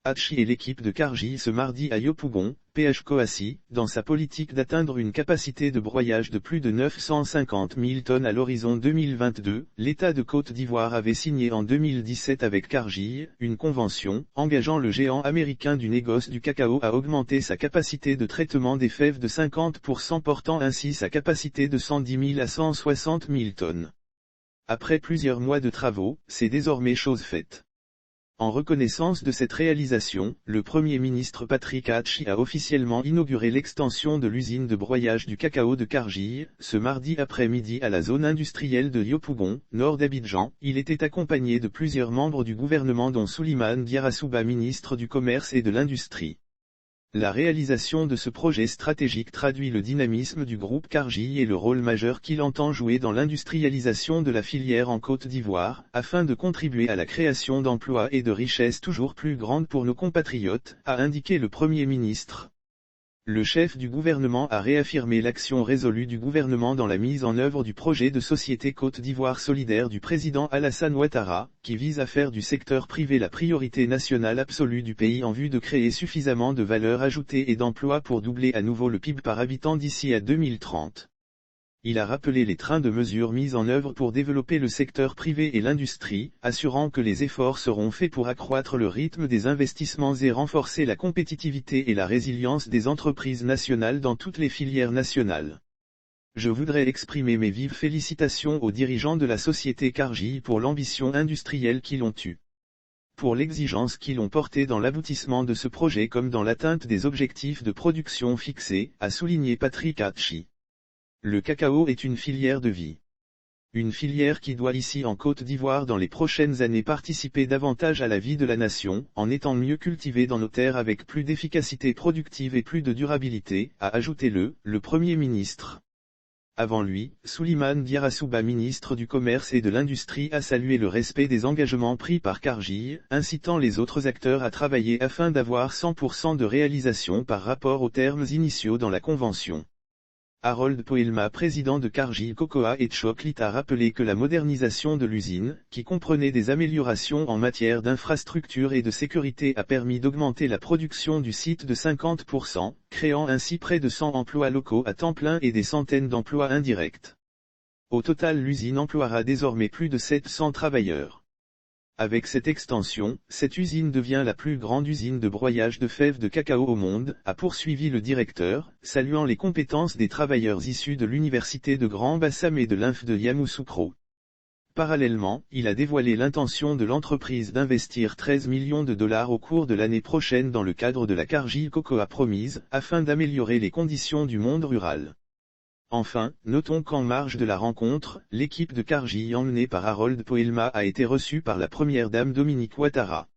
Hachi et l'équipe de Cargill ce mardi à Yopougon, PH-Coacy, dans sa politique d'atteindre une capacité de broyage de plus de 950 000 tonnes à l'horizon 2022, l'État de Côte d'Ivoire avait signé en 2017 avec Cargill, une convention, engageant le géant américain du négoce du cacao à augmenter sa capacité de traitement des fèves de 50%, portant ainsi sa capacité de 110 000 à 160 000 tonnes. Après plusieurs mois de travaux, c'est désormais chose faite. En reconnaissance de cette réalisation, le Premier ministre Patrick Hachi a officiellement inauguré l'extension de l'usine de broyage du cacao de Cargill, ce mardi après-midi à la zone industrielle de Yopougon, nord d'Abidjan. Il était accompagné de plusieurs membres du gouvernement dont Souleymane Diarra, ministre du Commerce et de l'Industrie. La réalisation de ce projet stratégique traduit le dynamisme du groupe Cargill et le rôle majeur qu'il entend jouer dans l'industrialisation de la filière en Côte d'Ivoire, afin de contribuer à la création d'emplois et de richesses toujours plus grandes pour nos compatriotes, a indiqué le Premier ministre. Le chef du gouvernement a réaffirmé l'action résolue du gouvernement dans la mise en œuvre du projet de société Côte d'Ivoire solidaire du président Alassane Ouattara, qui vise à faire du secteur privé la priorité nationale absolue du pays en vue de créer suffisamment de valeur ajoutée et d'emplois pour doubler à nouveau le PIB par habitant d'ici à 2030. Il a rappelé les trains de mesures mises en œuvre pour développer le secteur privé et l'industrie, assurant que les efforts seront faits pour accroître le rythme des investissements et renforcer la compétitivité et la résilience des entreprises nationales dans toutes les filières nationales. Je voudrais exprimer mes vives félicitations aux dirigeants de la société Cargill pour l'ambition industrielle qu'ils ont eue. Pour l'exigence qu'ils ont portée dans l'aboutissement de ce projet comme dans l'atteinte des objectifs de production fixés, a souligné Patrick Hachi. Le cacao est une filière de vie. Une filière qui doit ici en Côte d'Ivoire dans les prochaines années participer davantage à la vie de la nation, en étant mieux cultivée dans nos terres avec plus d'efficacité productive et plus de durabilité, a ajouté le Premier ministre. Avant lui, Souleymane Diarra, ministre du Commerce et de l'Industrie, a salué le respect des engagements pris par Cargill, incitant les autres acteurs à travailler afin d'avoir 100% de réalisation par rapport aux termes initiaux dans la convention. Harold Poelma, président de Cargill Cocoa et Chocolate, a rappelé que la modernisation de l'usine, qui comprenait des améliorations en matière d'infrastructure et de sécurité, a permis d'augmenter la production du site de 50%, créant ainsi près de 100 emplois locaux à temps plein et des centaines d'emplois indirects. Au total, l'usine emploiera désormais plus de 700 travailleurs. Avec cette extension, cette usine devient la plus grande usine de broyage de fèves de cacao au monde, a poursuivi le directeur, saluant les compétences des travailleurs issus de l'université de Grand Bassam et de l'INF de Yamoussoukro. Parallèlement, il a dévoilé l'intention de l'entreprise d'investir 13 millions de dollars au cours de l'année prochaine dans le cadre de la Cargill Cocoa Promise, afin d'améliorer les conditions du monde rural. Enfin, notons qu'en marge de la rencontre, l'équipe de Cargill emmenée par Harold Poelma a été reçue par la première dame Dominique Ouattara.